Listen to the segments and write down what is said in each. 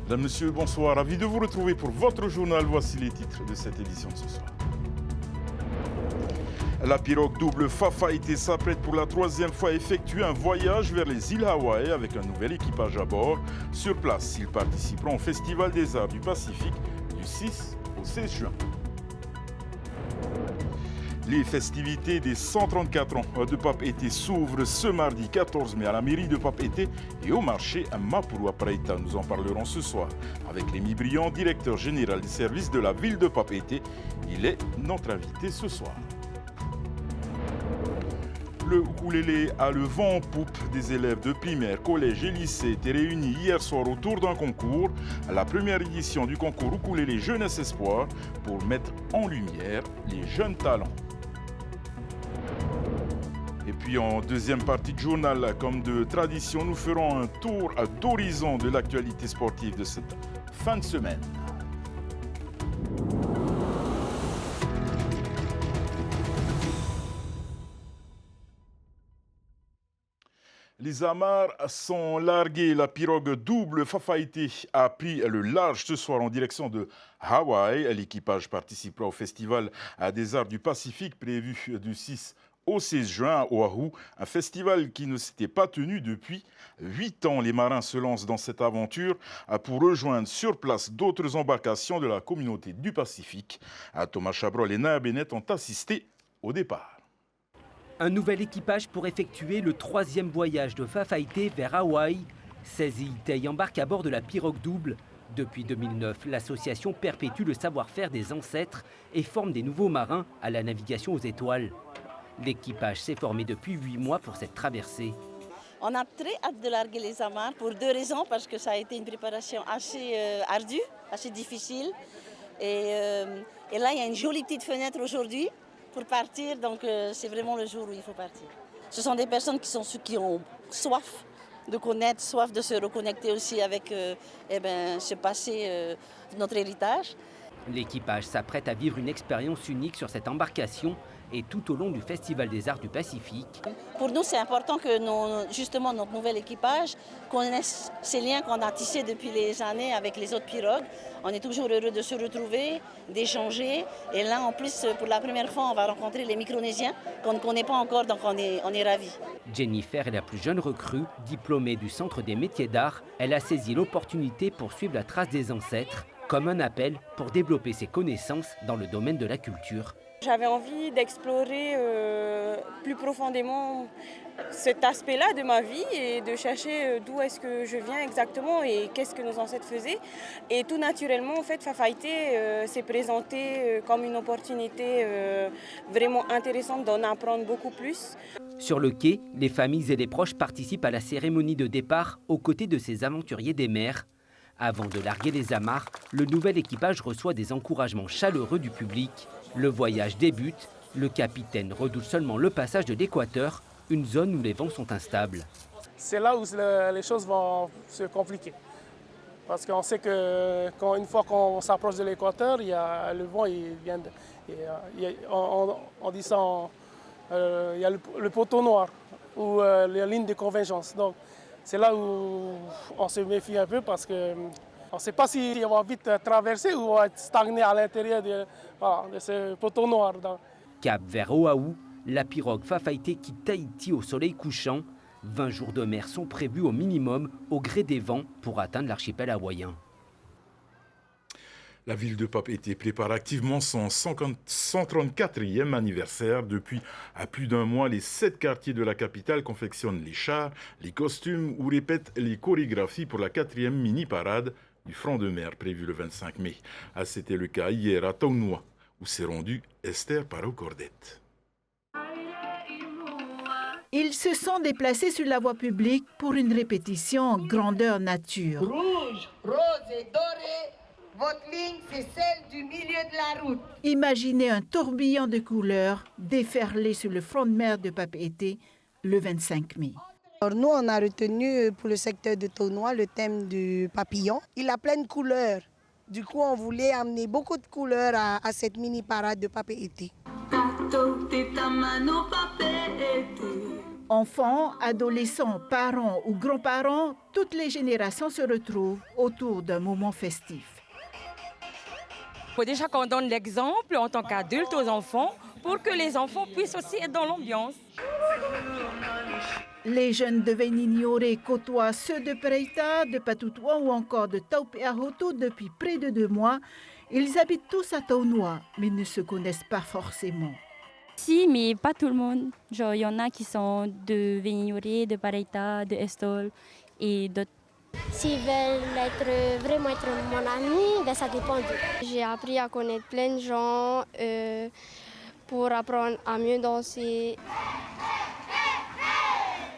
Mesdames, Messieurs, bonsoir. Ravi de vous retrouver pour votre journal. Voici les titres de cette édition de ce soir. La pirogue double Fafaité s'apprête pour la troisième fois à effectuer un voyage vers les îles Hawaï avec un nouvel équipage à bord. Sur place, ils participeront au Festival des Arts du Pacifique du 6 au 16 juin. Les festivités des 134 ans de Papeete s'ouvrent ce mardi 14 mai à la mairie de Papeete et au marché à Mapurua Praita. Nous en parlerons ce soir avec Rémi Briand, directeur général des services de la ville de Papeete. Il est notre invité ce soir. Le ukulélé a le vent en poupe. Des élèves de primaire, collège et lycée étaient réunis hier soir autour d'un concours, la première édition du concours ukulélé Jeunesse Espoir, pour mettre en lumière les jeunes talents. Et puis en deuxième partie de journal, comme de tradition, nous ferons un tour d'horizon de l'actualité sportive de cette fin de semaine. Les amarres sont larguées. La pirogue double Fafaité a pris le large ce soir en direction de Hawaï. L'équipage participera au Festival des Arts du Pacifique prévu du 6 au 16 juin à Oahu, un festival qui ne s'était pas tenu depuis 8 ans. Les marins se lancent dans cette aventure pour rejoindre sur place d'autres embarcations de la communauté du Pacifique. Thomas Chabrol et Naya Bennett ont assisté au départ. Un nouvel équipage pour effectuer le troisième voyage de Fafaité vers Hawaï. 16 Itei embarquent à bord de la pirogue double. Depuis 2009, l'association perpétue le savoir-faire des ancêtres et forme des nouveaux marins à la navigation aux étoiles. L'équipage s'est formé depuis 8 mois pour cette traversée. On a très hâte de larguer les amarres pour 2 raisons. Parce que ça a été une préparation assez ardue, assez difficile. Et là, il y a une jolie petite fenêtre aujourd'hui pour partir. Donc c'est vraiment le jour où il faut partir. Ce sont des personnes qui ont soif de connaître, soif de se reconnecter aussi avec ce passé, notre héritage. L'équipage s'apprête à vivre une expérience unique sur cette embarcation et tout au long du Festival des Arts du Pacifique. Pour nous, c'est important que justement notre nouvel équipage connaisse ces liens qu'on a tissés depuis les années avec les autres pirogues. On est toujours heureux de se retrouver, d'échanger. Et là, en plus, pour la première fois, on va rencontrer les Micronésiens qu'on ne connaît pas encore, donc on est ravis. Jennifer est la plus jeune recrue, diplômée du Centre des métiers d'art. Elle a saisi l'opportunité pour suivre la trace des ancêtres, comme un appel pour développer ses connaissances dans le domaine de la culture. J'avais envie d'explorer plus profondément cet aspect-là de ma vie et de chercher d'où est-ce que je viens exactement et qu'est-ce que nos ancêtres faisaient. Et tout naturellement, en fait, Fafaité s'est présenté comme une opportunité vraiment intéressante d'en apprendre beaucoup plus. Sur le quai, les familles et les proches participent à la cérémonie de départ aux côtés de ces aventuriers des mers. Avant de larguer les amarres, le nouvel équipage reçoit des encouragements chaleureux du public. Le voyage débute, le capitaine redoute seulement le passage de l'équateur, une zone où les vents sont instables. C'est là où les choses vont se compliquer. Parce qu'on sait qu'une fois qu'on s'approche de l'équateur, le vent il vient on dit ça, il y a le poteau noir ou les lignes de convergence. Donc c'est là où on se méfie un peu parce que on ne sait pas si on va vite traverser ou on va être stagné à l'intérieur de ce poteau noir. Cap vers Oahu, la pirogue Fafaité quitte Tahiti au soleil couchant. 20 jours de mer sont prévus au minimum au gré des vents pour atteindre l'archipel hawaïen. La ville de Papeete prépare activement son 134e anniversaire. Depuis plus d'un mois, les 7 quartiers de la capitale confectionnent les chars, les costumes ou répètent les chorégraphies pour la 4e mini-parade du front de mer prévue le 25 mai. C'était le cas hier à Taunua, où s'est rendue Esther Parot-Cordette. Ils se sont déplacés sur la voie publique pour une répétition grandeur nature. Rouge, rose et doré. Votre ligne, c'est celle du milieu de la route. Imaginez un tourbillon de couleurs déferler sur le front de mer de Papeete le 25 mai. Alors nous, on a retenu pour le secteur de Taunua le thème du papillon. Il a plein de couleurs. Du coup, on voulait amener beaucoup de couleurs à cette mini-parade de Papeete. Enfants, adolescents, parents ou grands-parents, toutes les générations se retrouvent autour d'un moment festif. Il faut déjà qu'on donne l'exemple en tant qu'adultes aux enfants pour que les enfants puissent aussi être dans l'ambiance. Les jeunes de Vénignore côtoient ceux de Preita, de Patoutoua ou encore de Taupeahoto depuis près de 2 mois. Ils habitent tous à Taunois, mais ne se connaissent pas forcément. Si, mais pas tout le monde. Genre, il y en a qui sont de Vénignore, de Pareita, de Estol et d'autres. S'ils veulent vraiment être mon ami, ben ça dépend d'eux. J'ai appris à connaître plein de gens pour apprendre à mieux danser.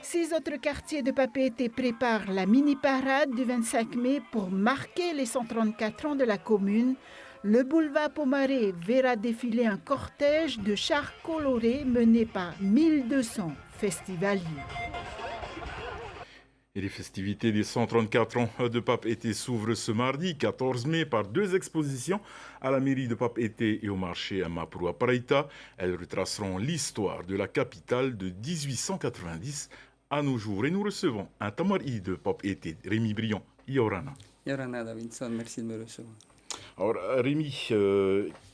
6 autres quartiers de Papeete préparent la mini-parade du 25 mai pour marquer les 134 ans de la commune. Le boulevard Pomaré verra défiler un cortège de chars colorés mené par 1200 festivaliers. Et les festivités des 134 ans de Papeete s'ouvrent ce mardi 14 mai par 2 expositions à la mairie de Papeete et au marché à Mapurua Pareita. Elles retraceront l'histoire de la capitale de 1890 à nos jours. Et nous recevons un tamari de Papeete, Rémi Briand, Yorana. Yorana Davidson, merci de me recevoir. Alors Rémi,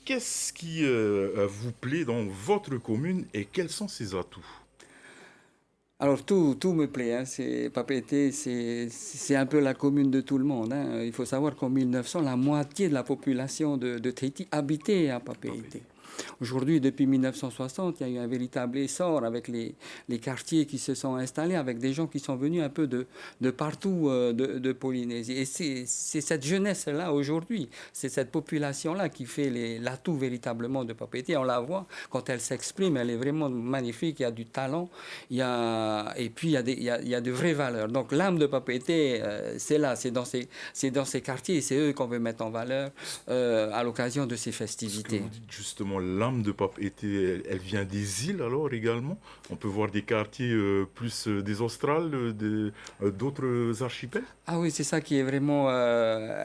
qu'est-ce qui vous plaît dans votre commune et quels sont ses atouts ? Alors tout me plaît, hein. Papeete, c'est un peu la commune de tout le monde, hein. Il faut savoir qu'en 1900, la moitié de la population de Tahiti habitait à Papeete. Aujourd'hui, depuis 1960, il y a eu un véritable essor avec les quartiers qui se sont installés, avec des gens qui sont venus un peu de partout de Polynésie. Et c'est cette jeunesse-là aujourd'hui, c'est cette population-là qui fait l'atout véritablement de Papeete. On la voit, quand elle s'exprime, elle est vraiment magnifique, il y a du talent, et puis il y a de vraies valeurs. Donc l'âme de Papeete, c'est là, c'est dans ces quartiers, et c'est eux qu'on veut mettre en valeur à l'occasion de ces festivités. Vous dites justement, l'âme de Papeete, elle vient des îles alors également. On peut voir des quartiers plus des Australes, d'autres archipels. Ah oui, c'est ça qui est vraiment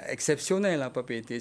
exceptionnel à Papeete.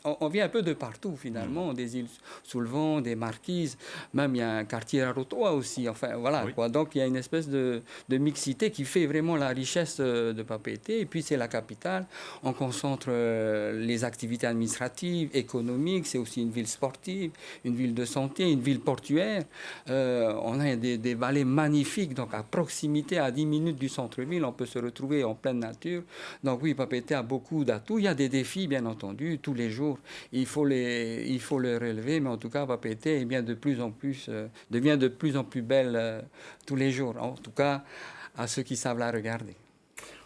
On vient un peu de partout finalement, des îles sous le vent, des Marquises, même il y a un quartier à Rotoa aussi. Enfin voilà, oui. Quoi. Donc il y a une espèce de mixité qui fait vraiment la richesse de Papeete. Et puis c'est la capitale. On concentre les activités administratives, économiques. C'est aussi une ville sportive, une ville de santé, une ville portuaire. On a des vallées magnifiques, donc à proximité, à 10 minutes du centre-ville, on peut se retrouver en pleine nature. Donc oui, Papeete a beaucoup d'atouts. Il y a des défis, bien entendu, tous les jours. Il faut les relever, mais en tout cas, Papeete devient de plus en plus belle tous les jours. En tout cas, à ceux qui savent la regarder.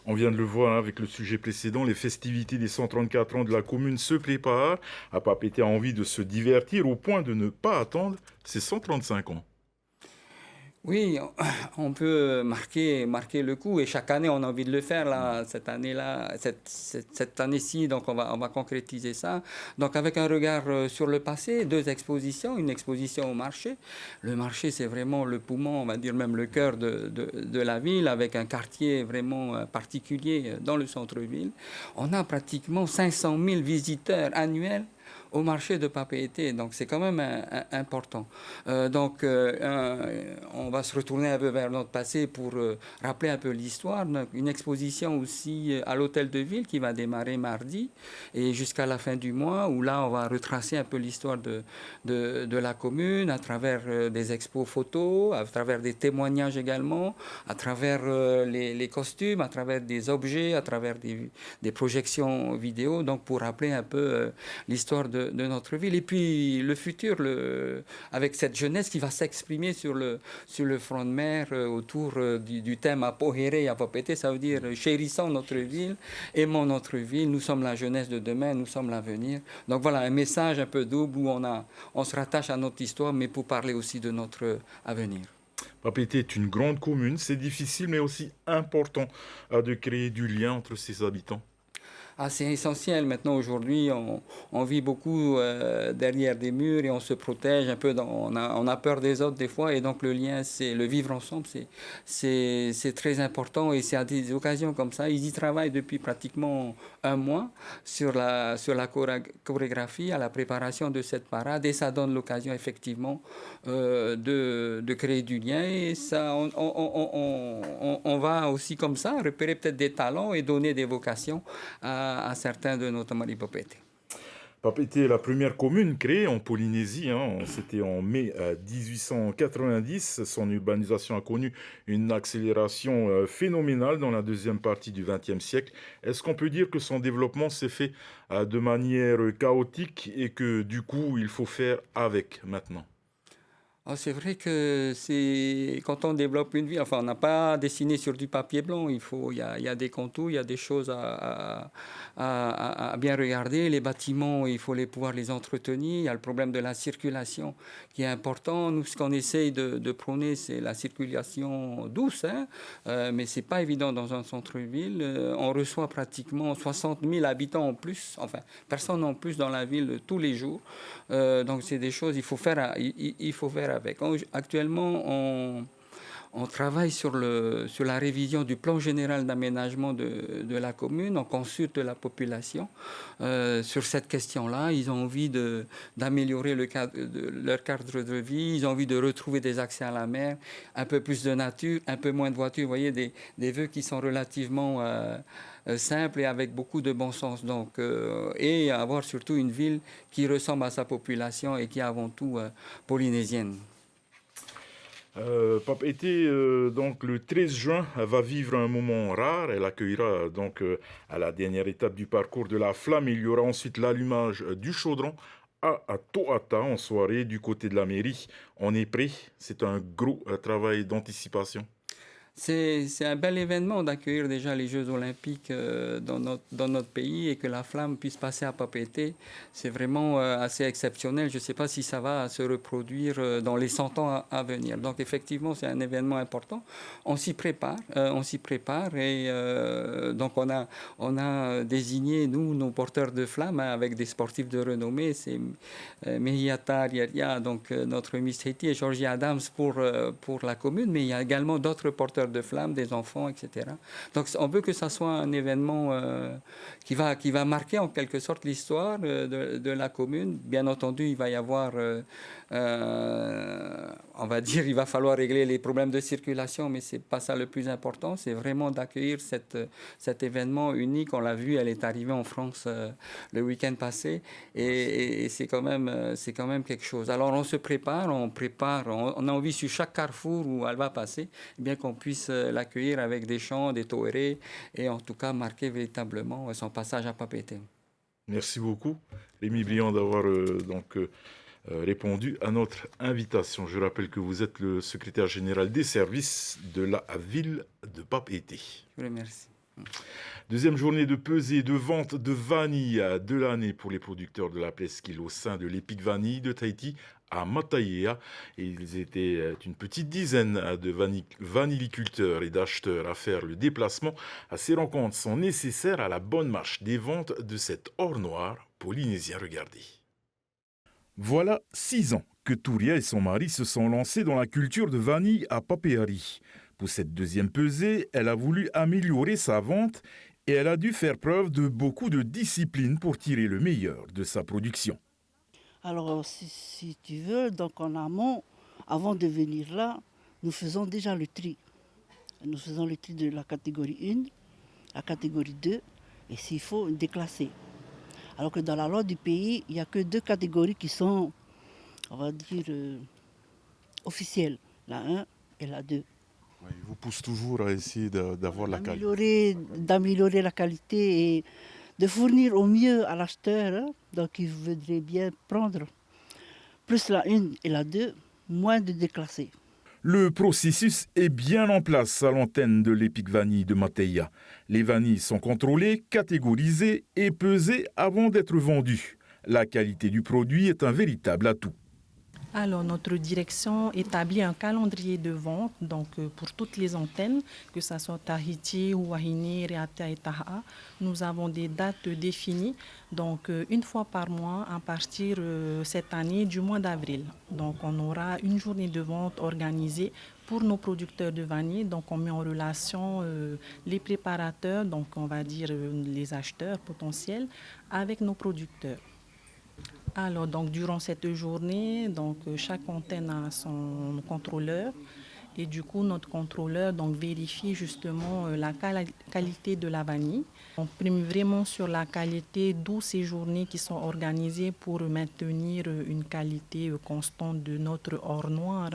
On vient de le voir avec le sujet précédent, les festivités des 134 ans de la commune se préparent. Papeete a envie de se divertir au point de ne pas attendre ses 135 ans. Oui, on peut marquer le coup et chaque année on a envie de le faire là, cette année-ci, donc on va concrétiser ça. Donc avec un regard sur le passé, 2 expositions, une exposition au marché. Le marché c'est vraiment le poumon, on va dire même le cœur de la ville, avec un quartier vraiment particulier dans le centre-ville. On a pratiquement 500 000 visiteurs annuels au marché de Papeete, donc c'est quand même important. On va se retourner un peu vers notre passé pour rappeler un peu l'histoire. Une exposition aussi à l'hôtel de ville qui va démarrer mardi et jusqu'à la fin du mois, où là on va retracer un peu l'histoire de la commune à travers des expos photos, à travers des témoignages également, à travers les costumes, à travers des objets, à travers des projections vidéo, donc pour rappeler un peu l'histoire de notre ville. Et puis le futur, avec cette jeunesse qui va s'exprimer sur le front de mer autour du thème Apohere à Papeete, ça veut dire chérissons notre ville, aimons notre ville, nous sommes la jeunesse de demain, nous sommes l'avenir. Donc voilà, un message un peu double où on se rattache à notre histoire, mais pour parler aussi de notre avenir. Papeete est une grande commune, c'est difficile mais aussi important de créer du lien entre ses habitants. assez essentiel. Maintenant, aujourd'hui, on vit beaucoup derrière des murs et on se protège un peu. On a peur des autres des fois, et donc le lien, c'est le vivre ensemble, c'est très important. Et c'est à des occasions comme ça. Ils y travaillent depuis pratiquement un mois sur la chorégraphie, à la préparation de cette parade, et ça donne l'occasion effectivement de créer du lien. Et ça, on va aussi comme ça repérer peut-être des talents et donner des vocations à certains de nos Tamari Papeete. Papeete est la première commune créée en Polynésie, c'était en mai 1890. Son urbanisation a connu une accélération phénoménale dans la deuxième partie du XXe siècle. Est-ce qu'on peut dire que son développement s'est fait de manière chaotique et que du coup il faut faire avec maintenant? C'est vrai que quand on développe une ville, enfin on n'a pas dessiné sur du papier blanc, il y a des contours, il y a des choses à bien regarder. Les bâtiments, il faut pouvoir les entretenir. Il y a le problème de la circulation qui est important. Nous, ce qu'on essaye de prôner, c'est la circulation douce, mais c'est pas évident dans un centre-ville. On reçoit pratiquement 60 000 habitants en plus, enfin personnes en plus dans la ville tous les jours. Donc c'est des choses il faut faire avec. Actuellement, on travaille sur la révision du plan général d'aménagement de la commune. On consulte la population sur cette question-là. Ils ont envie d'améliorer leur cadre de vie. Ils ont envie de retrouver des accès à la mer, un peu plus de nature, un peu moins de voitures. Vous voyez, des vœux qui sont relativement simple et avec beaucoup de bon sens. Donc, et avoir surtout une ville qui ressemble à sa population et qui est avant tout polynésienne. Papeete, donc le 13 juin, va vivre un moment rare. Elle accueillera donc à la dernière étape du parcours de la flamme. Il y aura ensuite l'allumage du chaudron à Toata en soirée du côté de la mairie. On est prêt. C'est un gros travail d'anticipation. C'est un bel événement d'accueillir déjà les Jeux Olympiques dans notre pays, et que la flamme puisse passer à Papeete. C'est vraiment assez exceptionnel. Je ne sais pas si ça va se reproduire dans les 100 ans à venir. Donc effectivement, c'est un événement important. On s'y prépare, et donc on a désigné, nous, nos porteurs de flammes, avec des sportifs de renommée. C'est Mehiata Riaria, donc notre Miss Haiti, et Georgie Adams pour la commune, mais il y a également d'autres porteurs de flammes, des enfants, etc. Donc on veut que ça soit un événement qui va marquer en quelque sorte l'histoire de la commune. Bien entendu, il va y avoir, on va dire, il va falloir régler les problèmes de circulation, mais c'est pas ça le plus important. C'est vraiment d'accueillir cet événement unique. On l'a vu, elle est arrivée en France le week-end passé, et c'est quand même quelque chose. Alors on se prépare, on a envie sur chaque carrefour où elle va passer, bien qu'on puisse l'accueillir avec des chants, des toérés, et en tout cas marquer véritablement son passage à Papeete. Merci beaucoup, Rémi Briand, d'avoir répondu à notre invitation. Je rappelle que vous êtes le secrétaire général des services de la ville de Papeete. Je vous remercie. Deuxième journée de pesée de vente de vanille de l'année pour les producteurs de la presqu'île au sein de l'Epic Vanille de Tahiti à Mataiea. Et ils étaient une petite dizaine de vanilliculteurs et d'acheteurs à faire le déplacement. Ces rencontres sont nécessaires à la bonne marche des ventes de cet or noir polynésien. Regardez. Voilà 6 ans que Touria et son mari se sont lancés dans la culture de vanille à Papeari. Pour cette deuxième pesée, elle a voulu améliorer sa vente et elle a dû faire preuve de beaucoup de discipline pour tirer le meilleur de sa production. Alors, si tu veux, donc en amont, avant de venir là, nous faisons déjà le tri. Nous faisons le tri de la catégorie 1, la catégorie 2, et s'il faut, déclasser. Alors que dans la loi du pays, il n'y a que 2 catégories qui sont, on va dire, officielles, la 1 et la 2. Oui, il vous pousse toujours à essayer d'avoir la qualité. D'améliorer la qualité et de fournir au mieux à l'acheteur, donc il voudrait bien prendre plus la 1 et la 2, moins de déclasser. Le processus est bien en place à l'antenne de l'Epic Vanille de Mataiea. Les vanilles sont contrôlées, catégorisées et pesées avant d'être vendues. La qualité du produit est un véritable atout. Alors, notre direction établit un calendrier de vente pour toutes les antennes, que ce soit Tahiti, Wahine, Reata et Taha. Nous avons des dates définies, donc une fois par mois à partir cette année du mois d'avril. Donc, on aura une journée de vente organisée pour nos producteurs de vanille. Donc, on met en relation les préparateurs, donc on va dire les acheteurs potentiels, avec nos producteurs. Alors, donc, durant cette journée, chaque antenne a son contrôleur et du coup, notre contrôleur vérifie justement la qualité de la vanille. On prime vraiment sur la qualité, d'où ces journées qui sont organisées pour maintenir une qualité constante de notre or noir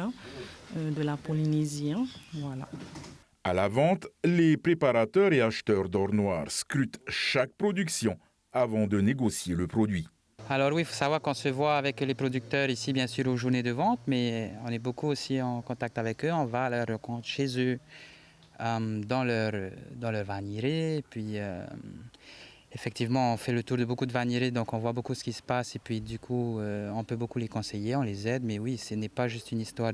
de la Polynésie. Voilà. À la vente, les préparateurs et acheteurs d'or noir scrutent chaque production avant de négocier le produit. Alors oui, il faut savoir qu'on se voit avec les producteurs ici, bien sûr, aux journées de vente, mais on est beaucoup aussi en contact avec eux. On va à leur rencontre chez eux, dans leur vanillerie. Puis, effectivement, on fait le tour de beaucoup de vanilleries, donc on voit beaucoup ce qui se passe. Et puis, du coup, on peut beaucoup les conseiller, on les aide. Mais oui, ce n'est pas juste une histoire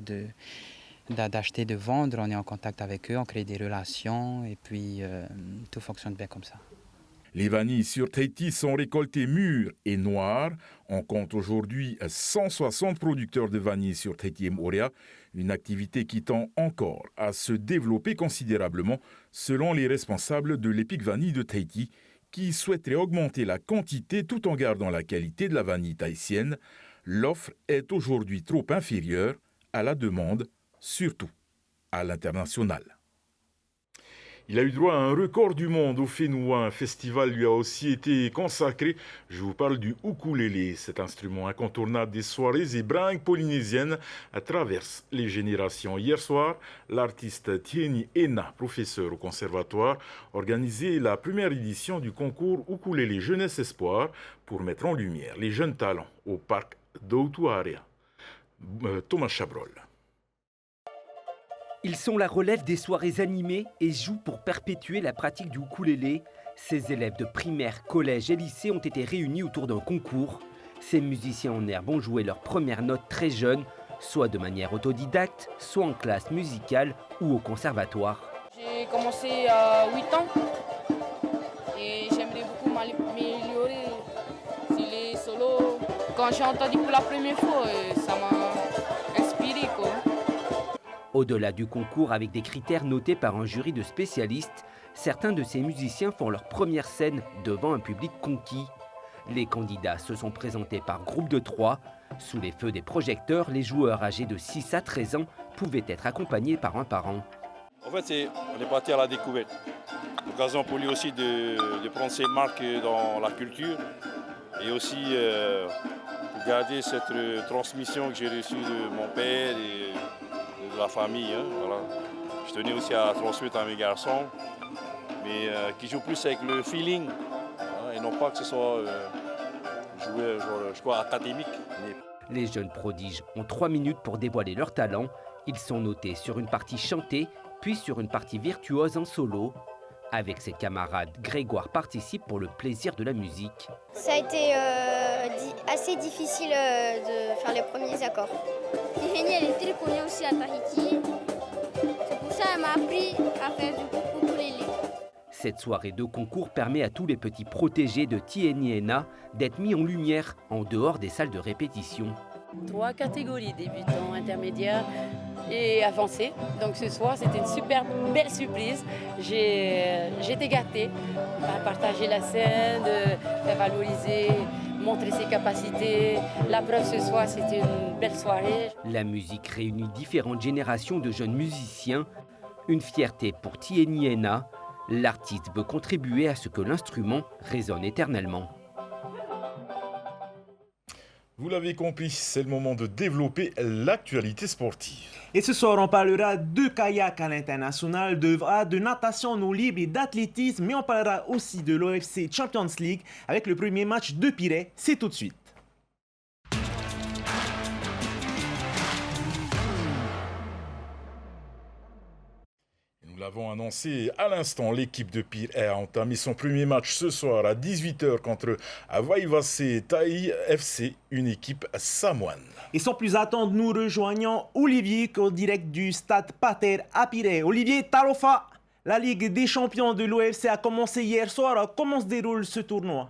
d'acheter, de vendre. On est en contact avec eux, on crée des relations. Et puis, tout fonctionne bien comme ça. Les vanilles sur Tahiti sont récoltées mûres et noires. On compte aujourd'hui 160 producteurs de vanille sur Tahiti et Moorea, une activité qui tend encore à se développer considérablement selon les responsables de l'Epic Vanille de Tahiti qui souhaiteraient augmenter la quantité tout en gardant la qualité de la vanille tahitienne. L'offre est aujourd'hui trop inférieure à la demande, surtout à l'international. Il a eu droit à un record du monde au Fénoua. Un festival lui a aussi été consacré. Je vous parle du ukulélé, cet instrument incontournable des soirées et bringues polynésiennes traverse les générations. Hier soir, l'artiste Tieni Ena, professeur au conservatoire, organisait la première édition du concours Ukulélé Jeunesse Espoir pour mettre en lumière les jeunes talents au parc d'Outuarea. Thomas Chabrol. Ils sont la relève des soirées animées et jouent pour perpétuer la pratique du ukulélé. Ces élèves de primaire, collège et lycée ont été réunis autour d'un concours. Ces musiciens en herbe ont joué leurs premières notes très jeunes, soit de manière autodidacte, soit en classe musicale ou au conservatoire. J'ai commencé à 8 ans et j'aimerais beaucoup m'améliorer sur les solos. Quand j'ai entendu pour la première fois, ça m'a inspiré, quoi. Au-delà du concours avec des critères notés par un jury de spécialistes, certains de ces musiciens font leur première scène devant un public conquis. Les candidats se sont présentés par groupe de 3. Sous les feux des projecteurs, les joueurs âgés de 6 à 13 ans pouvaient être accompagnés par un parent. En fait, on est parti à la découverte. L'occasion pour lui aussi de prendre ses marques dans la culture et aussi pour garder cette transmission que j'ai reçue de mon père et de la famille. Voilà. Je tenais aussi à transmettre à mes garçons, mais qui jouent plus avec le feeling et non pas que ce soit joué je crois, académique. Les jeunes prodiges ont 3 minutes pour dévoiler leur talent. Ils sont notés sur une partie chantée, puis sur une partie virtuose en solo. Avec ses camarades, Grégoire participe pour le plaisir de la musique. Ça a été assez difficile de faire les premiers accords. Tieni, elle est très connue aussi à Tahiti. C'est pour ça qu'elle m'a appris à faire du ukulélé. Cette soirée de concours permet à tous les petits protégés de Tieni Ena d'être mis en lumière en dehors des salles de répétition. 3 catégories, débutants, intermédiaires et avancés. Donc ce soir, c'était une super belle surprise. J'étais gâtée de partager la scène, de faire valoriser, montrer ses capacités. La preuve ce soir, c'était une belle soirée. La musique réunit différentes générations de jeunes musiciens. Une fierté pour Tieni Ena. L'artiste veut contribuer à ce que l'instrument résonne éternellement. Vous l'avez compris, c'est le moment de développer l'actualité sportive. Et ce soir, on parlera de kayak à l'international, de natation en eau libre et d'athlétisme, mais on parlera aussi de l'OFC Champions League avec le premier match de Pirée. C'est tout de suite. l'avons annoncé à l'instant, l'équipe de Pirée a entamé son premier match ce soir à 18h contre Vaivase Tai FC, une équipe samoane. Et sans plus attendre, nous rejoignons Olivier au direct du stade Pater à Pirée. Olivier Tarofa, la Ligue des champions de l'OFC a commencé hier soir. Comment se déroule ce tournoi?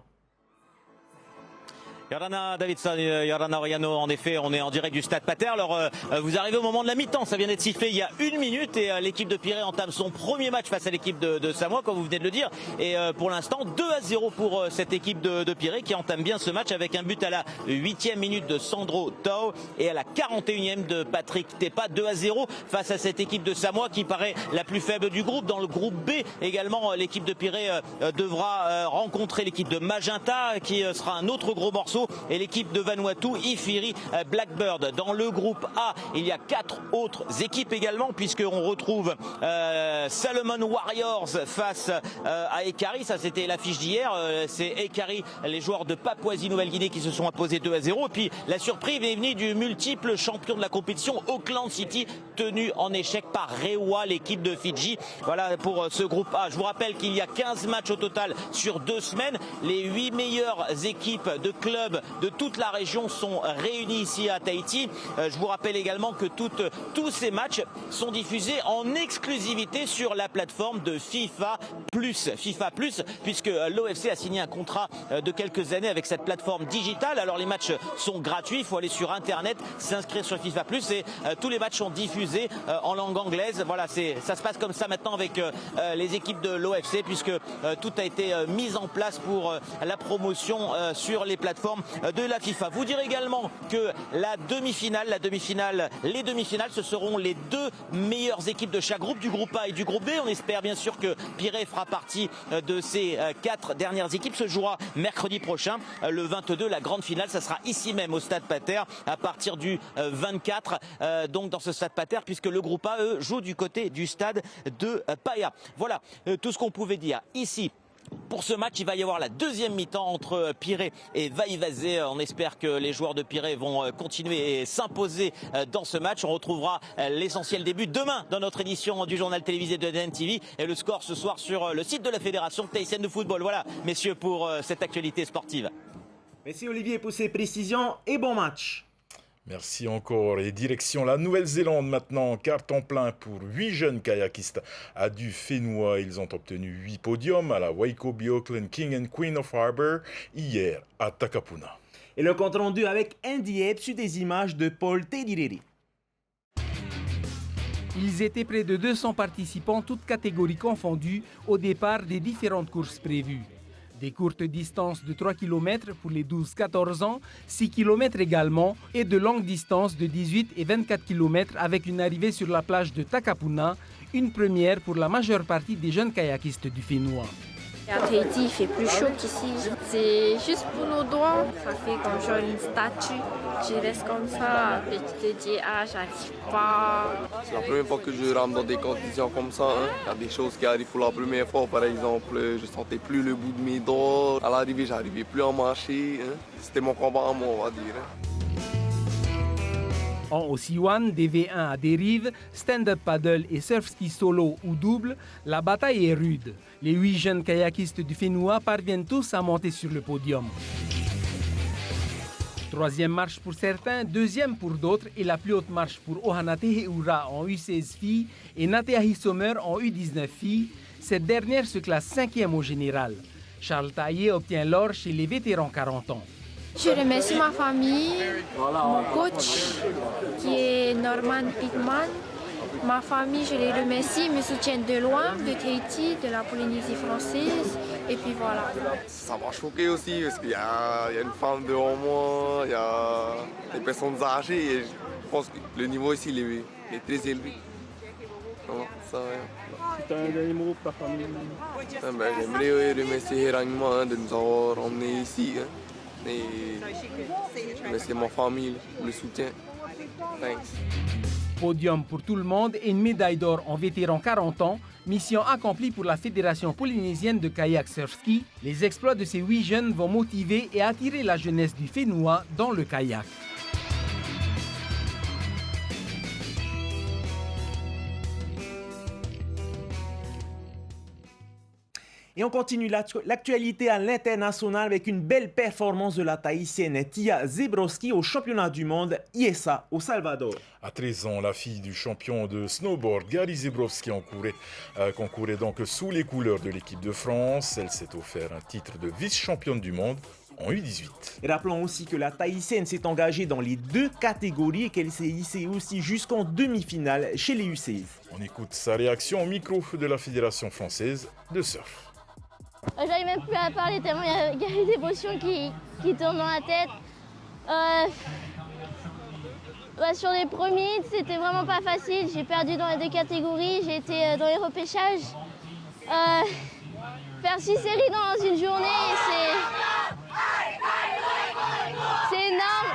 Yorana Davidson, Yorana Oriano, en effet, on est en direct du stade Pater. Alors, vous arrivez au moment de la mi-temps, ça vient d'être sifflé il y a 1 minute et l'équipe de Pirée entame son premier match face à l'équipe de Samoa, comme vous venez de le dire. Et pour l'instant, 2-0 pour cette équipe de Pirée qui entame bien ce match avec un but à la 8e minute de Sandro Tau et à la 41e de Patrick Tepa. 2-0 face à cette équipe de Samoa qui paraît la plus faible du groupe. Dans le groupe B, également, l'équipe de Pirée devra rencontrer l'équipe de Magenta qui sera un autre gros morceau. Et l'équipe de Vanuatu, Ifiri Blackbird. Dans le groupe A, il y a 4 autres équipes également, puisqu'on retrouve Salomon Warriors face à Ekari. Ça, c'était l'affiche d'hier. C'est Ekari, les joueurs de Papouasie-Nouvelle-Guinée, qui se sont imposés 2-0. Et puis, la surprise est venue du multiple champion de la compétition, Auckland City, tenu en échec par Rewa, l'équipe de Fidji. Voilà pour ce groupe A. Je vous rappelle qu'il y a 15 matchs au total sur 2 semaines. Les 8 meilleures équipes de clubs de toute la région sont réunis ici à Tahiti. Je vous rappelle également que tous ces matchs sont diffusés en exclusivité sur la plateforme de FIFA Plus, puisque l'OFC a signé un contrat de quelques années avec cette plateforme digitale. Alors les matchs sont gratuits, il faut aller sur internet, s'inscrire sur FIFA Plus et tous les matchs sont diffusés en langue anglaise. Voilà, ça se passe comme ça maintenant avec les équipes de l'OFC, puisque tout a été mis en place pour la promotion sur les plateformes de la FIFA. Vous dire également que les demi-finales, ce seront les 2 meilleures équipes de chaque groupe, du groupe A et du groupe B. On espère bien sûr que Pirée fera partie de ces 4 dernières équipes. Se jouera mercredi prochain, le 22, la grande finale. Ça sera ici même au stade Pater à partir du 24, donc dans ce stade Pater, puisque le groupe A, eux, joue du côté du stade de Paia. Voilà tout ce qu'on pouvait dire ici. Pour ce match, il va y avoir la deuxième mi-temps entre Pirée et Vaivase. On espère que les joueurs de Pirée vont continuer et s'imposer dans ce match. On retrouvera l'essentiel des buts demain dans notre édition du journal télévisé de DNTV et le score ce soir sur le site de la Fédération tahitienne de football. Voilà, messieurs, pour cette actualité sportive. Merci Olivier pour ces précisions et bon match. Merci encore. Et direction la Nouvelle-Zélande maintenant. Carton plein pour 8 jeunes kayakistes à du Fénois. Ils ont obtenu 8 podiums à la Waikobi Auckland King and Queen of Harbour hier à Takapuna. Et le compte rendu avec Andy Ebb sur des images de Paul Tedireri. Ils étaient près de 200 participants, toutes catégories confondues, au départ des différentes courses prévues. Des courtes distances de 3 km pour les 12-14 ans, 6 km également, et de longues distances de 18 et 24 km avec une arrivée sur la plage de Takapuna, une première pour la majeure partie des jeunes kayakistes du Fénois. À Tahiti, il fait plus chaud qu'ici. C'est juste pour nos doigts. Ça fait comme genre une statue. Tu restes comme ça et tu te dis, ah, j'arrive pas. C'est la première fois que je rentre dans des conditions comme ça. Il y a des choses qui arrivent pour la première fois. Par exemple, je sentais plus le bout de mes doigts. À l'arrivée, j'arrivais plus à marcher. C'était mon combat à moi, on va dire. En Osiwan, des V1 à dérive, stand-up paddle et surf ski solo ou double, la bataille est rude. Les 8 jeunes kayakistes du Fénois parviennent tous à monter sur le podium. Troisième marche pour certains, deuxième pour d'autres et la plus haute marche pour Ohana Teheura en U16 filles et Nateahi Sommer en U19 filles. Cette dernière se classe 5e au général. Charles Taillé obtient l'or chez les vétérans 40 ans. Je remercie ma famille, mon coach qui est Norman Pittman. Ma famille, je les remercie, me soutiennent de loin, de Tahiti, de la Polynésie française, et puis voilà. Ça m'a choqué aussi parce qu'il y a une femme devant moi, il y a des personnes âgées et je pense que le niveau ici il est très élevé. Non, ça, Tu as un dernier mot pour ta famille? J'aimerais remercier Héragnement de nous avoir emmenés ici. Et je remercie ma famille pour le soutien. Thanks. Podium pour tout le monde et une médaille d'or en vétéran 40 ans. Mission accomplie pour la Fédération polynésienne de kayak surf-ski. Les exploits de ces 8 jeunes vont motiver et attirer la jeunesse du Fénois dans le kayak. Et on continue l'actualité à l'international avec une belle performance de la Tahitienne Tia Zebrowski au championnat du monde ISA au Salvador. À 13 ans, la fille du champion de snowboard Gary Zebrowski concourait donc sous les couleurs de l'équipe de France. Elle s'est offert un titre de vice-championne du monde en U18. Et rappelons aussi que la Tahitienne s'est engagée dans les 2 catégories et qu'elle s'est hissée aussi jusqu'en demi-finale chez les U16. On écoute sa réaction au micro de la Fédération française de surf. J'arrive même plus à parler tellement il y a des émotions qui tournent dans la tête. Sur les premiers, c'était vraiment pas facile. J'ai perdu dans les 2 catégories, j'ai été dans les repêchages. Faire 6 séries dans une journée, c'est énorme.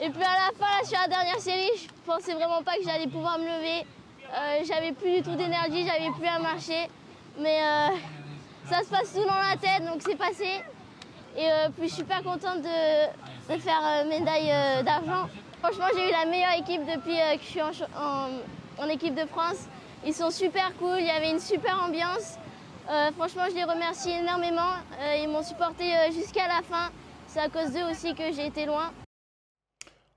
Et puis à la fin, là, sur la dernière série, je pensais vraiment pas que j'allais pouvoir me lever. J'avais plus du tout d'énergie, j'avais plus à marcher. Mais ça se passe tout dans la tête, donc c'est passé. Et puis je suis super contente de faire médaille d'argent. Franchement, j'ai eu la meilleure équipe depuis que je suis en équipe de France. Ils sont super cool, il y avait une super ambiance. Franchement, je les remercie énormément. Ils m'ont supporté jusqu'à la fin. C'est à cause d'eux aussi que j'ai été loin.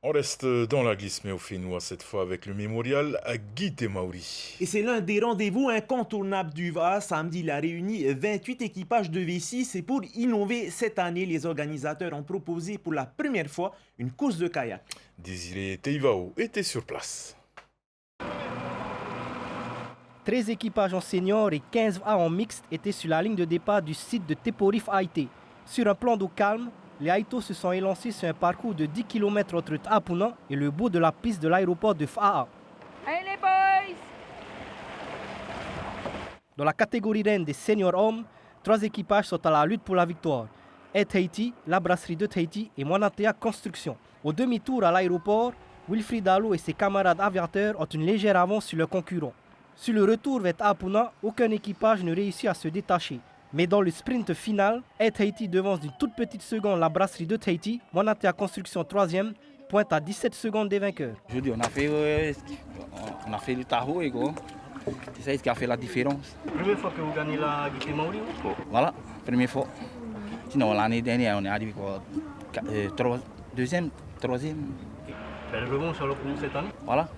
On reste dans la glisse méo-fénois cette fois avec le mémorial à Guy Temauri. Et c'est l'un des rendez-vous incontournables du VA. Samedi, il a réuni 28 équipages de V6 et pour innover cette année, les organisateurs ont proposé pour la première fois une course de kayak. Désiré Teivao était sur place. 13 équipages en senior et 15 A en mixte étaient sur la ligne de départ du site de Teporif Haïté. Sur un plan d'eau calme, les Haïtos se sont élancés sur un parcours de 10 km entre Tapuna et le bout de la piste de l'aéroport de Fa'a. Allez les boys! Dans la catégorie reine des seniors hommes, 3 équipages sont à la lutte pour la victoire. Air Tahiti, la brasserie de Tahiti et Moanatea Construction. Au demi-tour à l'aéroport, Wilfried Allo et ses camarades aviateurs ont une légère avance sur leurs concurrents. Sur le retour vers Tapuna, aucun équipage ne réussit à se détacher. Mais dans le sprint final, Air Tahiti devance d'une toute petite seconde la brasserie de Tahiti, Moanatea Construction 3e, pointe à 17 secondes des vainqueurs. Aujourd'hui, on a fait le Tahoe, gros. C'est ça qui a fait la différence. Première fois que vous gagnez la Guy Temauri? Voilà, première fois. Sinon, l'année dernière, on est arrivé quoi, 2e, 3e. Belle revanche alors pour nous cette année? Voilà.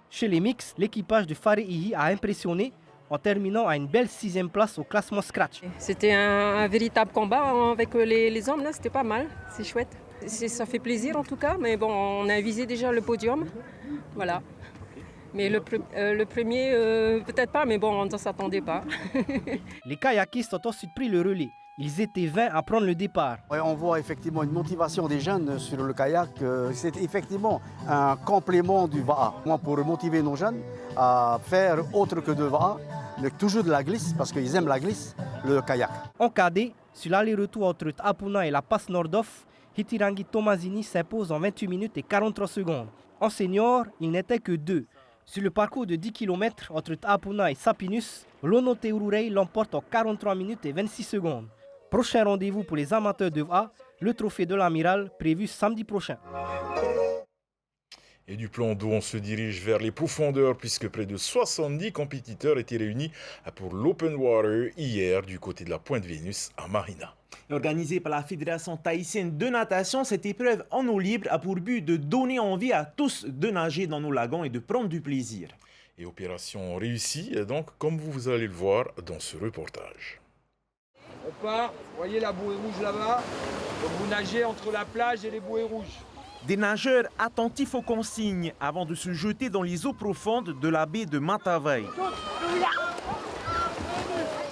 Chez les mix, l'équipage de Fareihi a impressionné en terminant à une belle 6e place au classement Scratch. C'était un véritable combat avec les hommes, là, c'était pas mal, c'est chouette. Ça fait plaisir en tout cas, mais bon, on a visé déjà le podium, voilà. Mais le premier, peut-être pas, mais bon, on ne s'attendait pas. Les kayakistes ont ensuite pris le relais. Ils étaient 20 à prendre le départ. Ouais, on voit effectivement une motivation des jeunes sur le kayak. C'est effectivement un complément du VA. Moi, pour motiver nos jeunes à faire autre que de VA, mais toujours de la glisse, parce qu'ils aiment la glisse, le kayak. En cadet, sur l'aller-retour entre Tapuna et la passe Nordhoff, Hitirangi Tomazini s'impose en 28 minutes et 43 secondes. En senior, il n'était que 2. Sur le parcours de 10 km entre Tapuna et Sapinus, Lono Teururei l'emporte en 43 minutes et 26 secondes. Prochain rendez-vous pour les amateurs de VA, le trophée de l'amiral prévu samedi prochain. Et du plan d'eau, on se dirige vers les profondeurs puisque près de 70 compétiteurs étaient réunis pour l'Open Water hier du côté de la Pointe Vénus à Marina. Organisée par la Fédération tahitienne de natation, cette épreuve en eau libre a pour but de donner envie à tous de nager dans nos lagons et de prendre du plaisir. Et opération réussie, donc, comme vous allez le voir dans ce reportage. On part, vous voyez la bouée rouge là-bas, donc vous nagez entre la plage et les bouées rouges. Des nageurs attentifs aux consignes avant de se jeter dans les eaux profondes de la baie de Matavai.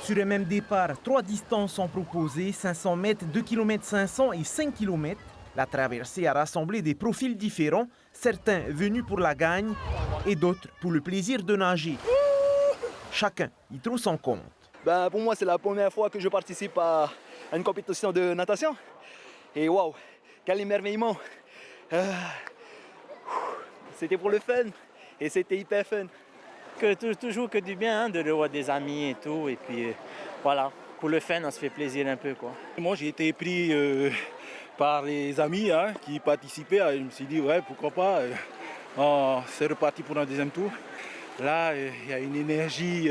Sur le même départ, 3 distances sont proposées, 500 mètres, 2 km 500 et 5 km. La traversée a rassemblé des profils différents, certains venus pour la gagne et d'autres pour le plaisir de nager. Chacun y trouve son compte. Pour moi, c'est la première fois que je participe à une compétition de natation. Et waouh, quel émerveillement! C'était pour le fun et c'était hyper fun. Toujours que du bien de revoir des amis et tout. Et puis voilà, pour le fun, on se fait plaisir un peu, quoi. Moi, j'ai été pris par les amis qui participaient. Je me suis dit, ouais, pourquoi pas. C'est reparti pour un deuxième tour. Là, il y a une énergie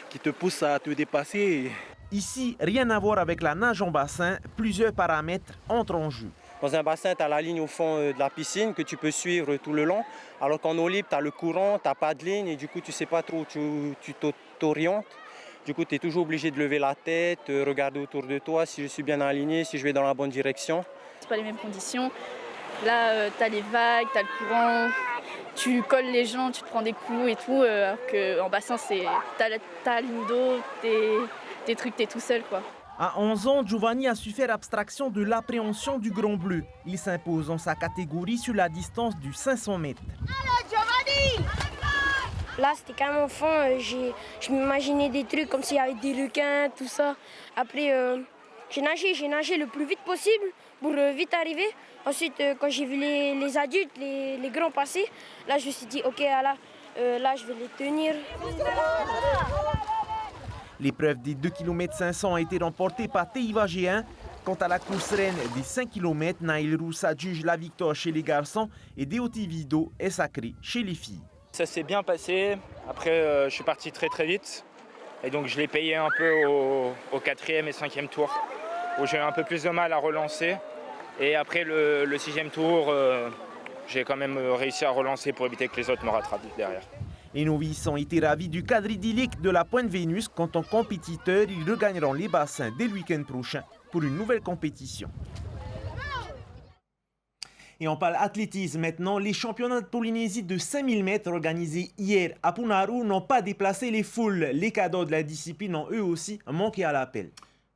qui te pousse à te dépasser. Ici, rien à voir avec la nage en bassin, plusieurs paramètres entrent en jeu. Dans un bassin, tu as la ligne au fond de la piscine que tu peux suivre tout le long, alors qu'en eau libre, tu as le courant, tu n'as pas de ligne et du coup, tu ne sais pas trop où tu t'orientes. Du coup, tu es toujours obligé de lever la tête, regarder autour de toi si je suis bien aligné, si je vais dans la bonne direction. C'est pas les mêmes conditions. Là, tu as les vagues, tu as le courant, tu colles les gens, tu te prends des coups et tout, alors qu'en bassin, tu as la ligne d'eau, tes trucs, tu es tout seul, quoi. À 11 ans, Giovanni a su faire abstraction de l'appréhension du Grand Bleu. Il s'impose dans sa catégorie sur la distance du 500 mètres. Allô, Giovanni! Là, c'était quand même enfant, je m'imaginais des trucs comme s'il y avait des requins, tout ça. Après, j'ai nagé le plus vite possible pour vite arriver. Ensuite, quand j'ai vu les adultes, les grands passer, là, je me suis dit, ok, là, je vais les tenir. L'épreuve des 2 km 500 a été remportée par Teiva G1. Quant à la course reine des 5 km, Naïl Rousse adjuge la victoire chez les garçons et Deoti Vido est sacré chez les filles. Ça s'est bien passé. Après, je suis parti très très vite. Et donc je l'ai payé un peu au 4e et 5e tour, où j'ai eu un peu plus de mal à relancer. Et après le 6e tour, j'ai quand même réussi à relancer pour éviter que les autres me rattrapent derrière. Les novices ont été ravis du cadre idyllique de la Pointe Vénus. Quant aux compétiteurs, ils regagneront les bassins dès le week-end prochain pour une nouvelle compétition. Et on parle athlétisme maintenant. Les championnats de Polynésie de 5000 mètres organisés hier à Punaru n'ont pas déplacé les foules. Les cadors de la discipline ont eux aussi manqué à l'appel.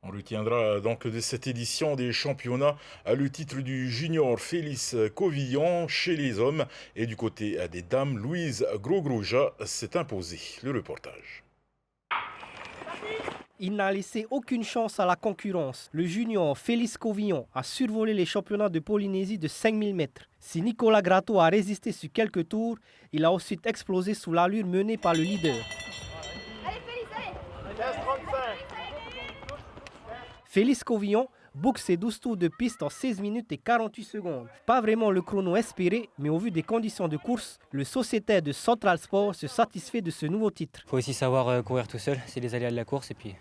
On retiendra donc de cette édition des championnats le titre du junior Félix Covillon chez les hommes et du côté des dames, Louise Grogrouja s'est imposée. Le reportage. Il n'a laissé aucune chance à la concurrence. Le junior Félix Covillon a survolé les championnats de Polynésie de 5000 mètres. Si Nicolas Gratto a résisté sur quelques tours, il a ensuite explosé sous l'allure menée par le leader. Allez, Félix, allez! Félix Covillon boucle ses 12 tours de piste en 16 minutes et 48 secondes. Pas vraiment le chrono espéré, mais au vu des conditions de course, le sociétaire de Central Sport se satisfait de ce nouveau titre. Il faut aussi savoir courir tout seul, c'est les aléas de la course et puis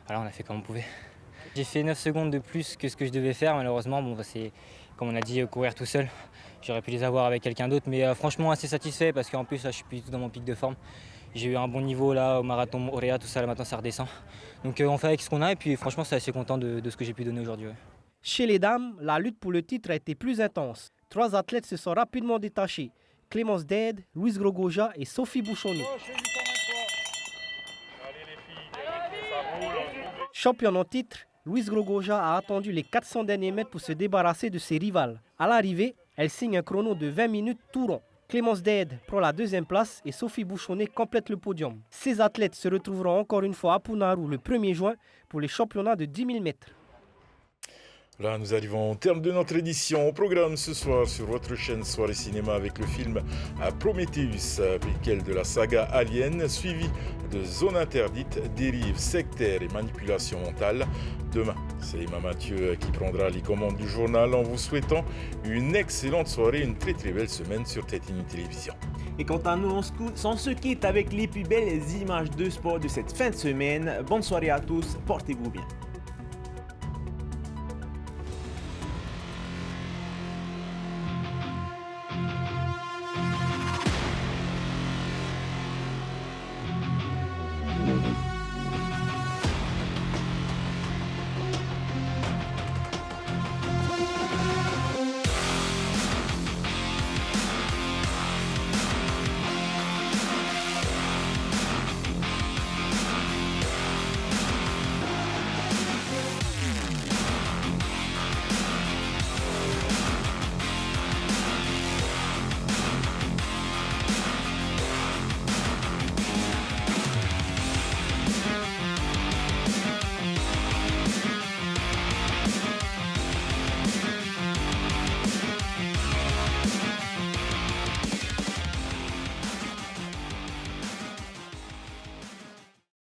voilà, on a fait comme on pouvait. J'ai fait 9 secondes de plus que ce que je devais faire, malheureusement, c'est comme on a dit, courir tout seul. J'aurais pu les avoir avec quelqu'un d'autre, mais franchement assez satisfait parce qu'en plus là, je suis plus du tout dans mon pic de forme. J'ai eu un bon niveau là au marathon Auréa, tout ça, là maintenant ça redescend. Donc on fait avec ce qu'on a et puis franchement, je suis assez content de ce que j'ai pu donner aujourd'hui. Ouais. Chez les dames, la lutte pour le titre a été plus intense. 3 athlètes se sont rapidement détachés. Clémence Dede, Louise Grogoja et Sophie Bouchonnet. Championne en titre, Louise Grogoja a attendu les 400 derniers mètres pour se débarrasser de ses rivales. À l'arrivée, elle signe un chrono de 20 minutes tout rond. Clémence Dede prend la 2e place et Sophie Bouchonnet complète le podium. Ces athlètes se retrouveront encore une fois à Punaru le 1er juin pour les championnats de 10 000 mètres. Là, nous arrivons au terme de notre édition. Au programme ce soir sur votre chaîne Soirée Cinéma avec le film Prometheus, préquel de la saga Alien, suivi de Zone Interdite, dérives sectaires et manipulation mentale. Demain, c'est Emma Mathieu qui prendra les commandes du journal en vous souhaitant une excellente soirée, une très très belle semaine sur Tétini Télévision. Et quant à nous, on se quitte avec les plus belles images de sport de cette fin de semaine. Bonne soirée à tous, portez-vous bien.